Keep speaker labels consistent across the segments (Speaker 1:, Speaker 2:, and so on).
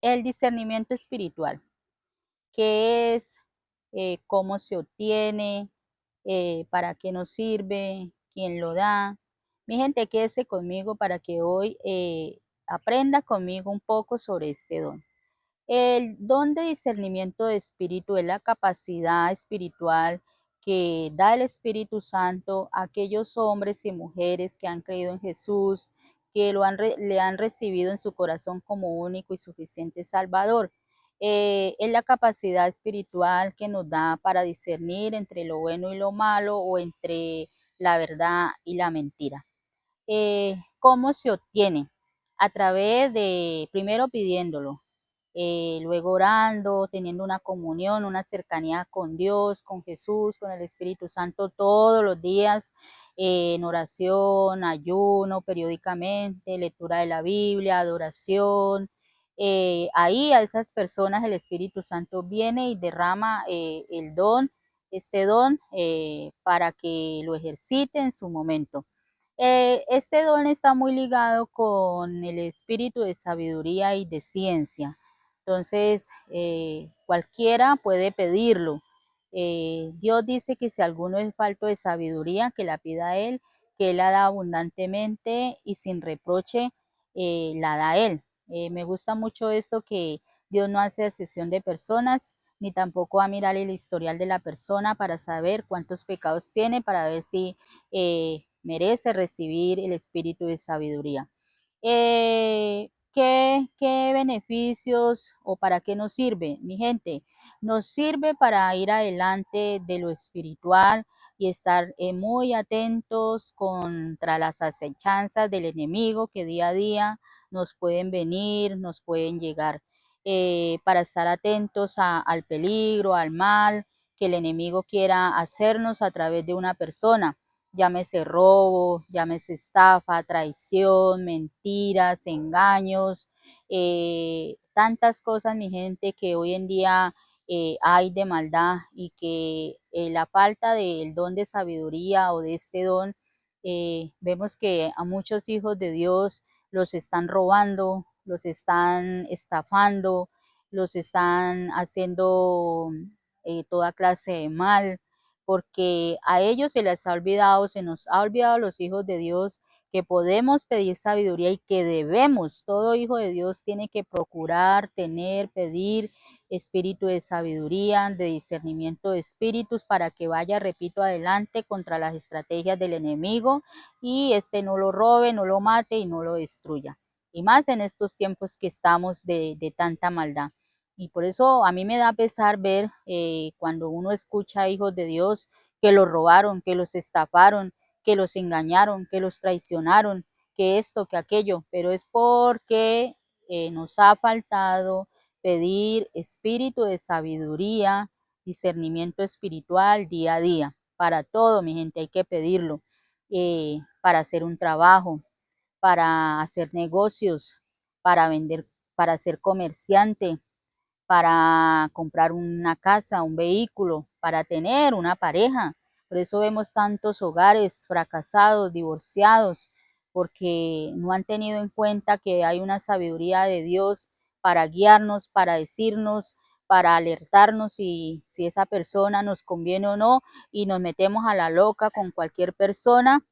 Speaker 1: El discernimiento espiritual, ¿qué es? ¿Cómo se obtiene? ¿Para qué nos sirve? ¿Quién lo da? Mi gente, quédese conmigo para que hoy aprenda conmigo un poco sobre este don. El don de discernimiento de espíritu es la capacidad espiritual que da el Espíritu Santo a aquellos hombres y mujeres que han creído en Jesús, que le han recibido en su corazón como único y suficiente Salvador. Es la capacidad espiritual que nos da para discernir entre lo bueno y lo malo o entre la verdad y la mentira. ¿Cómo se obtiene? A través de, primero pidiéndolo, luego orando, teniendo una comunión, una cercanía con Dios, con Jesús, con el Espíritu Santo todos los días, en oración, ayuno, periódicamente, lectura de la Biblia, adoración. Ahí a esas personas el Espíritu Santo viene y derrama el don, este don, para que lo ejercite en su momento. Este don está muy ligado con el espíritu de sabiduría y de ciencia. Entonces, cualquiera puede pedirlo. Dios dice que si alguno es falto de sabiduría, que la pida a Él, que Él la da abundantemente y sin reproche, la da a Él. Me gusta mucho esto que Dios no hace excepción de personas, ni tampoco va a mirar el historial de la persona para saber cuántos pecados tiene, para ver si merece recibir el espíritu de sabiduría. ¿Qué beneficios o para qué nos sirve, mi gente? Nos sirve para ir adelante de lo espiritual y estar muy atentos contra las acechanzas del enemigo que día a día nos pueden venir, nos pueden llegar. Para estar atentos al peligro, al mal que el enemigo quiera hacernos a través de una persona, llámese robo, llámese estafa, traición, mentiras, engaños, tantas cosas, mi gente, que hoy en día hay de maldad y que la falta del don de sabiduría o de este don, vemos que a muchos hijos de Dios los están robando, los están estafando, los están haciendo toda clase de mal, porque a ellos se les ha olvidado, se nos ha olvidado a los hijos de Dios que podemos pedir sabiduría y que debemos, todo hijo de Dios tiene que procurar, tener, pedir espíritu de sabiduría, de discernimiento de espíritus para que vaya, repito, adelante contra las estrategias del enemigo y no lo robe, no lo mate y no lo destruya. Y más en estos tiempos que estamos de tanta maldad. Y por eso a mí me da pesar ver cuando uno escucha a hijos de Dios que los robaron, que los estafaron, que los engañaron, que los traicionaron, que esto, que aquello, pero es porque nos ha faltado pedir espíritu de sabiduría, discernimiento espiritual día a día. Para todo, mi gente, hay que pedirlo. Para hacer un trabajo, para hacer negocios, para vender, para ser comerciante, para comprar una casa, un vehículo, para tener una pareja. Por eso vemos tantos hogares fracasados, divorciados, porque no han tenido en cuenta que hay una sabiduría de Dios para guiarnos, para decirnos, para alertarnos si esa persona nos conviene o no, y nos metemos a la loca con cualquier persona,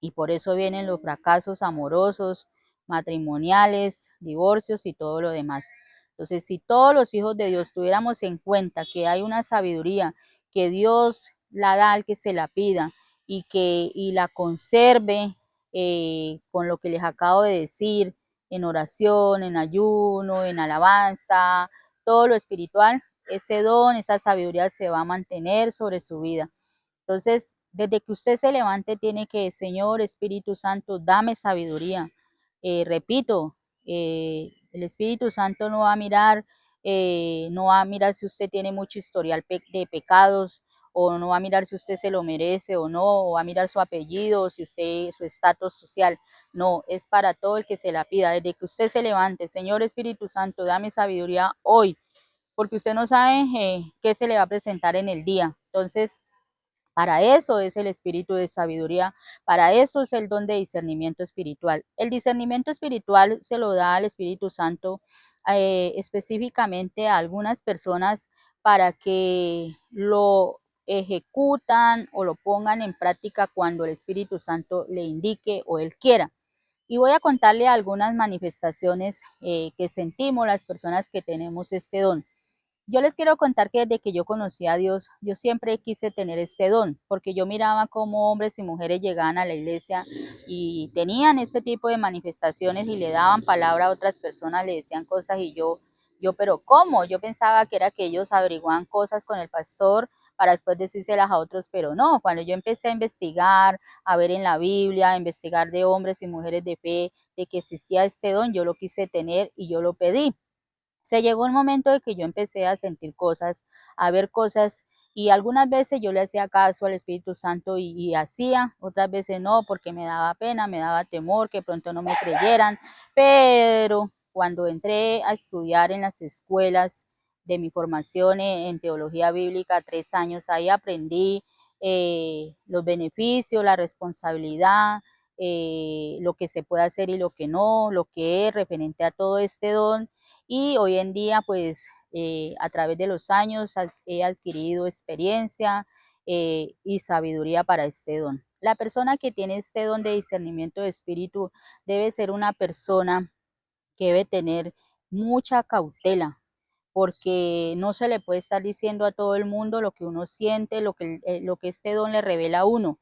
Speaker 1: y por eso vienen los fracasos amorosos, matrimoniales, divorcios y todo lo demás. Entonces, si todos los hijos de Dios tuviéramos en cuenta que hay una sabiduría que Dios la da al que se la pida y la conserve con lo que les acabo de decir, en oración, en ayuno, en alabanza, todo lo espiritual, ese don, esa sabiduría se va a mantener sobre su vida. Entonces, desde que usted se levante, tiene que, Señor Espíritu Santo, dame sabiduría. Repito, el Espíritu Santo no va a mirar si usted tiene mucho historial de pecados, o no va a mirar si usted se lo merece o no, o va a mirar su apellido, o si usted, su estatus social. No, es para todo el que se la pida. Desde que usted se levante, Señor Espíritu Santo, dame sabiduría hoy, porque usted no sabe qué se le va a presentar en el día. Entonces, para eso es el espíritu de sabiduría, para eso es el don de discernimiento espiritual. El discernimiento espiritual se lo da al Espíritu Santo específicamente a algunas personas para que lo ejecutan o lo pongan en práctica cuando el Espíritu Santo le indique o él quiera. Y voy a contarle algunas manifestaciones que sentimos las personas que tenemos este don. Yo les quiero contar que desde que yo conocí a Dios, yo siempre quise tener este don, porque yo miraba cómo hombres y mujeres llegaban a la iglesia y tenían este tipo de manifestaciones y le daban palabra a otras personas, le decían cosas y pero ¿cómo? Yo pensaba que era que ellos averiguaban cosas con el pastor para después decírselas a otros, pero no, cuando yo empecé a investigar, a ver en la Biblia, a investigar de hombres y mujeres de fe, de que existía este don, yo lo quise tener y yo lo pedí. Se llegó un momento de que yo empecé a sentir cosas, a ver cosas, y algunas veces yo le hacía caso al Espíritu Santo y hacía, otras veces no, porque me daba pena, me daba temor que pronto no me creyeran, pero cuando entré a estudiar en las escuelas de mi formación en teología bíblica, 3 años, ahí aprendí los beneficios, la responsabilidad, lo que se puede hacer y lo que no, lo que es referente a todo este don, y hoy en día pues a través de los años he adquirido experiencia y sabiduría para este don. La persona que tiene este don de discernimiento de espíritu debe ser una persona que debe tener mucha cautela, porque no se le puede estar diciendo a todo el mundo lo que uno siente, lo que este don le revela a uno,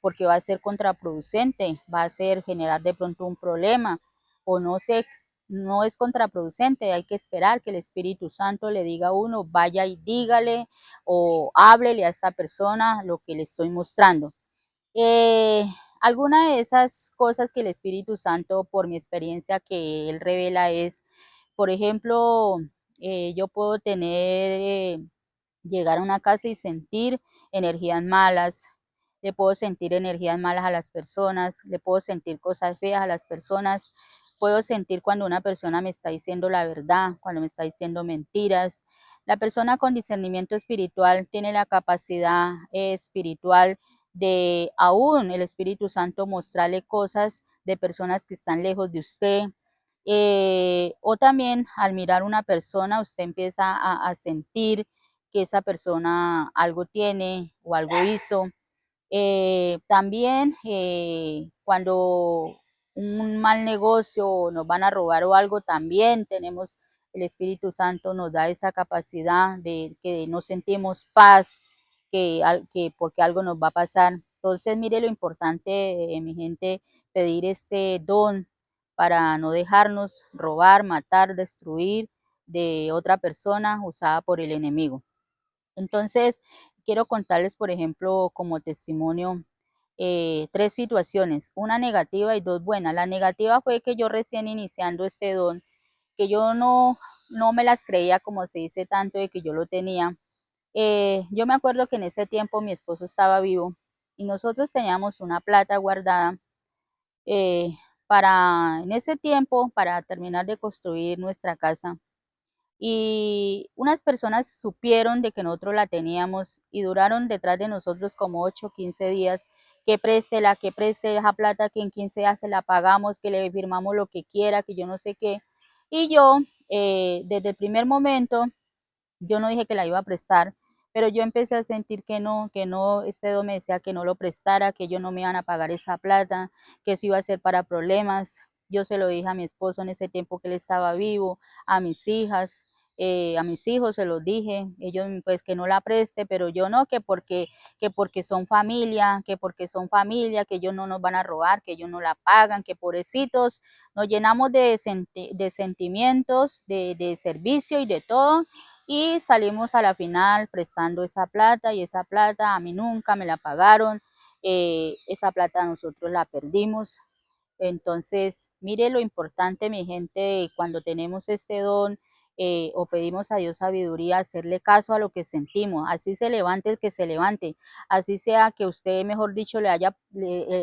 Speaker 1: porque va a ser contraproducente, va a ser generar de pronto un problema, o no sé, no es contraproducente, hay que esperar que el Espíritu Santo le diga a uno, vaya y dígale o háblele a esta persona lo que le estoy mostrando. Eh, Alguna de esas cosas que el Espíritu Santo, por mi experiencia que él revela es, por ejemplo, yo puedo llegar a una casa y sentir energías malas, le puedo sentir energías malas a las personas, le puedo sentir cosas feas a las personas, puedo sentir cuando una persona me está diciendo la verdad, cuando me está diciendo mentiras. La persona con discernimiento espiritual tiene la capacidad espiritual de aún el Espíritu Santo mostrarle cosas de personas que están lejos de usted. O también al mirar una persona, usted empieza a sentir que esa persona algo tiene o algo hizo. También cuando un mal negocio nos van a robar o algo, también tenemos el Espíritu Santo, nos da esa capacidad de que no sentimos paz, que porque algo nos va a pasar. Entonces, mire lo importante, mi gente, pedir este don para no dejarnos robar, matar, destruir de otra persona usada por el enemigo. Entonces, quiero contarles, por ejemplo, como testimonio, 3 situaciones, una negativa y 2 buenas. La negativa fue que yo recién iniciando este don, que yo no me las creía, como se dice tanto, de que yo lo tenía. Yo me acuerdo que en ese tiempo mi esposo estaba vivo y nosotros teníamos una plata guardada, eh, en ese tiempo, para terminar de construir nuestra casa. Y unas personas supieron de que nosotros la teníamos y duraron detrás de nosotros como 8 o 15 días, que preste esa plata, que en 15 días se la pagamos, que le firmamos lo que quiera, que yo no sé qué. Y yo, desde el primer momento, yo no dije que la iba a prestar, pero yo empecé a sentir que no, este don me decía que no lo prestara, que ellos no me iban a pagar esa plata, que eso iba a ser para problemas. Yo se lo dije a mi esposo en ese tiempo que él estaba vivo, a mis hijas, a mis hijos se los dije, ellos pues que no la preste, pero yo no, que porque son familia, que ellos no nos van a robar, que ellos no la pagan, que pobrecitos, nos llenamos de sentimientos, de servicio y de todo, y salimos a la final prestando esa plata, y esa plata a mí nunca me la pagaron, esa plata nosotros la perdimos. Entonces, mire lo importante, mi gente, cuando tenemos este don, o pedimos a Dios sabiduría, hacerle caso a lo que sentimos, así se levante el que se levante, así sea que usted, mejor dicho,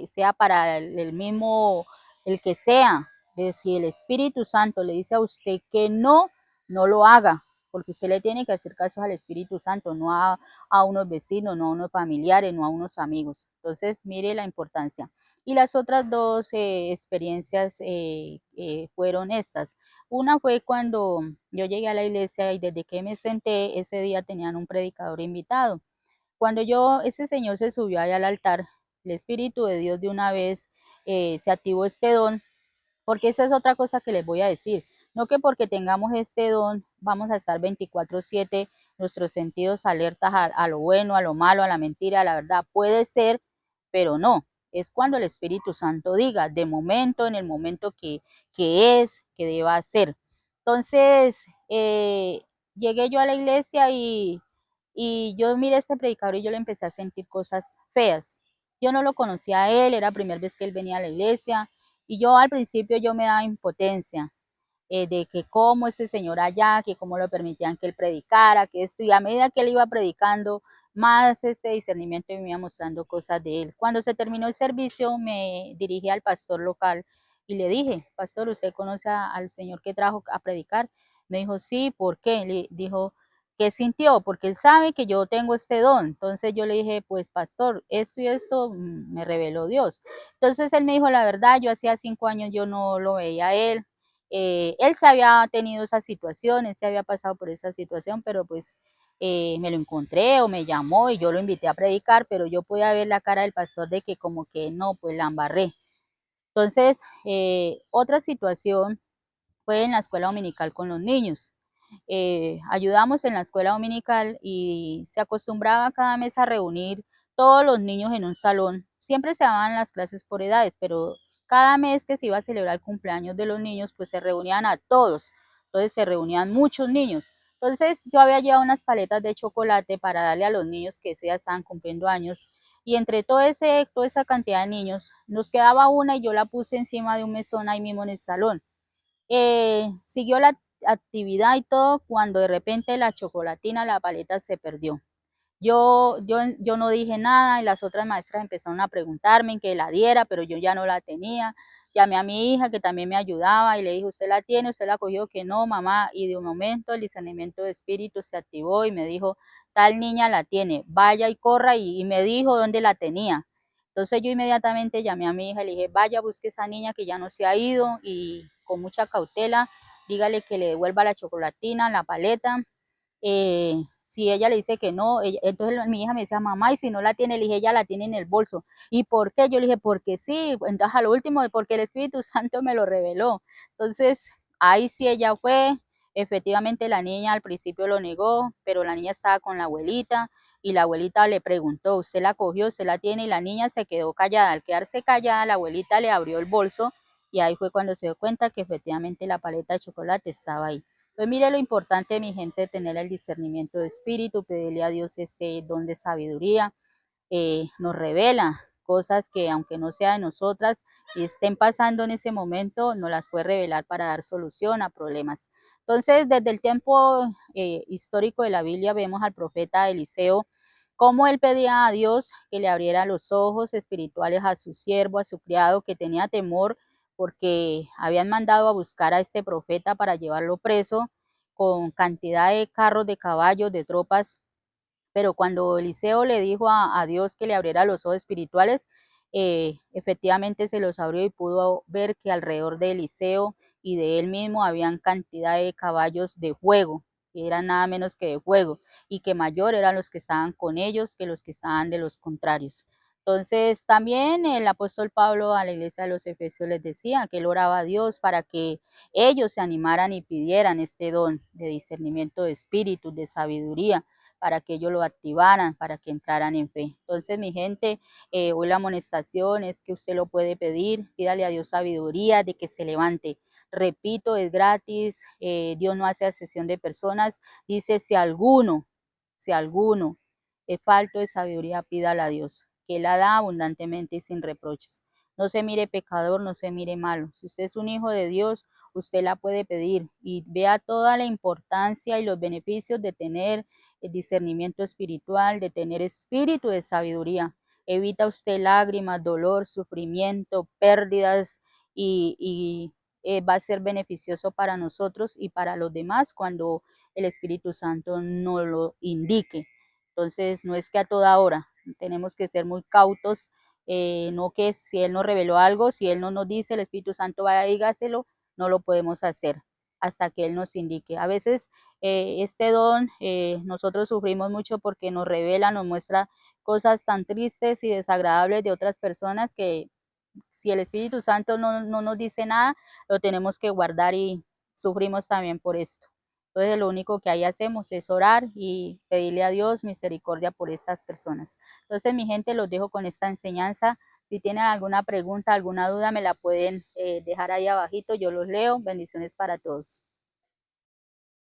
Speaker 1: sea para el mismo, el que sea, si el Espíritu Santo le dice a usted que no, no lo haga, porque usted le tiene que hacer caso al Espíritu Santo, no a unos vecinos, no a unos familiares, no a unos amigos. Entonces, mire la importancia. Y las otras dos experiencias fueron estas. Una fue cuando yo llegué a la iglesia y desde que me senté, ese día tenían un predicador invitado. Cuando ese señor se subió ahí al altar, el Espíritu de Dios de una vez se activó este don, porque esa es otra cosa que les voy a decir. No que porque tengamos este don vamos a estar 24/7 nuestros sentidos alertas a lo bueno, a lo malo, a la mentira, a la verdad. Puede ser, pero no. Es cuando el Espíritu Santo diga, de momento, en el momento que deba ser. Entonces, llegué yo a la iglesia y yo miré a ese predicador y yo le empecé a sentir cosas feas. Yo no lo conocía a él, era la primera vez que él venía a la iglesia y yo al principio yo me daba impotencia de que cómo ese señor allá, que cómo lo permitían que él predicara, que esto, y a medida que él iba predicando, más este discernimiento me iba mostrando cosas de él. Cuando se terminó el servicio, me dirigí al pastor local y le dije, pastor, ¿usted conoce al señor que trajo a predicar? Me dijo, sí, ¿por qué? Le dijo, ¿qué sintió? Porque él sabe que yo tengo este don. Entonces yo le dije, pues pastor, esto y esto me reveló Dios. Entonces él me dijo, la verdad, yo hacía 5 años yo no lo veía a él. Él se había tenido esa situación, él se había pasado por esa situación, pero pues me lo encontré o me llamó y yo lo invité a predicar, pero yo podía ver la cara del pastor de que como que no, pues la embarré. Entonces, otra situación fue en la escuela dominical con los niños. Ayudamos en la escuela dominical y se acostumbraba cada mes a reunir todos los niños en un salón. Siempre se daban las clases por edades, pero cada mes que se iba a celebrar el cumpleaños de los niños, pues se reunían a todos. Entonces se reunían muchos niños. Entonces yo había llevado unas paletas de chocolate para darle a los niños que se estaban cumpliendo años. Y entre toda esa cantidad de niños, nos quedaba una y yo la puse encima de un mesón ahí mismo en el salón. Siguió la actividad y todo cuando de repente la chocolatina, la paleta se perdió. Yo no dije nada y las otras maestras empezaron a preguntarme en que la diera, pero yo ya no la tenía. Llamé a mi hija que también me ayudaba y le dije, ¿usted la tiene? ¿Usted la cogió? Que no, mamá. Y de un momento el discernimiento de espíritu se activó y me dijo, tal niña la tiene, vaya y corra y me dijo dónde la tenía. Entonces yo inmediatamente llamé a mi hija y le dije, vaya, busque esa niña que ya no se ha ido y con mucha cautela, dígale que le devuelva la chocolatina, la paleta. Si ella le dice que no, entonces mi hija me decía, mamá, y si no la tiene, le dije, ella la tiene en el bolso. ¿Y por qué? Yo le dije, porque sí, entonces a lo último, porque el Espíritu Santo me lo reveló. Entonces, ahí sí ella fue, efectivamente la niña al principio lo negó, pero la niña estaba con la abuelita y la abuelita le preguntó, ¿usted la cogió? ¿Usted la tiene? Y la niña se quedó callada. Al quedarse callada, la abuelita le abrió el bolso y ahí fue cuando se dio cuenta que efectivamente la paleta de chocolate estaba ahí. Entonces, mire lo importante, mi gente, de tener el discernimiento de espíritu, pedirle a Dios ese don de sabiduría, nos revela cosas que aunque no sea de nosotras y estén pasando en ese momento, nos las puede revelar para dar solución a problemas. Entonces, desde el tiempo histórico de la Biblia vemos al profeta Eliseo cómo él pedía a Dios que le abriera los ojos espirituales a su siervo, a su criado, que tenía temor porque habían mandado a buscar a este profeta para llevarlo preso con cantidad de carros, de caballos, de tropas, pero cuando Eliseo le dijo a Dios que le abriera los ojos espirituales, efectivamente se los abrió y pudo ver que alrededor de Eliseo y de él mismo habían cantidad de caballos de fuego, que eran nada menos que de fuego, y que mayor eran los que estaban con ellos que los que estaban de los contrarios. Entonces, también el apóstol Pablo a la iglesia de los Efesios les decía que él oraba a Dios para que ellos se animaran y pidieran este don de discernimiento de espíritu, de sabiduría, para que ellos lo activaran, para que entraran en fe. Entonces, mi gente, hoy la amonestación es que usted lo puede pedir, pídale a Dios sabiduría de que se levante. Repito, es gratis, Dios no hace acepción de personas. Dice, si alguno es falto de sabiduría, pídala a Dios, que la da abundantemente y sin reproches. No se mire pecador, no se mire malo. Si usted es un hijo de Dios, usted la puede pedir y vea toda la importancia y los beneficios de tener el discernimiento espiritual, de tener espíritu de sabiduría. Evita usted lágrimas, dolor, sufrimiento, pérdidas y va a ser beneficioso para nosotros y para los demás cuando el Espíritu Santo nos lo indique. Entonces, no es que a toda hora, tenemos que ser muy cautos, no que si Él nos reveló algo, si Él no nos dice, el Espíritu Santo vaya, dígaselo, no lo podemos hacer hasta que Él nos indique. A veces este don nosotros sufrimos mucho porque nos revela, nos muestra cosas tan tristes y desagradables de otras personas que si el Espíritu Santo no nos dice nada, lo tenemos que guardar y sufrimos también por esto. Entonces lo único que ahí hacemos es orar y pedirle a Dios misericordia por estas personas. Entonces mi gente, los dejo con esta enseñanza. Si tienen alguna pregunta, alguna duda, me la pueden dejar ahí abajito, yo los leo. Bendiciones para todos.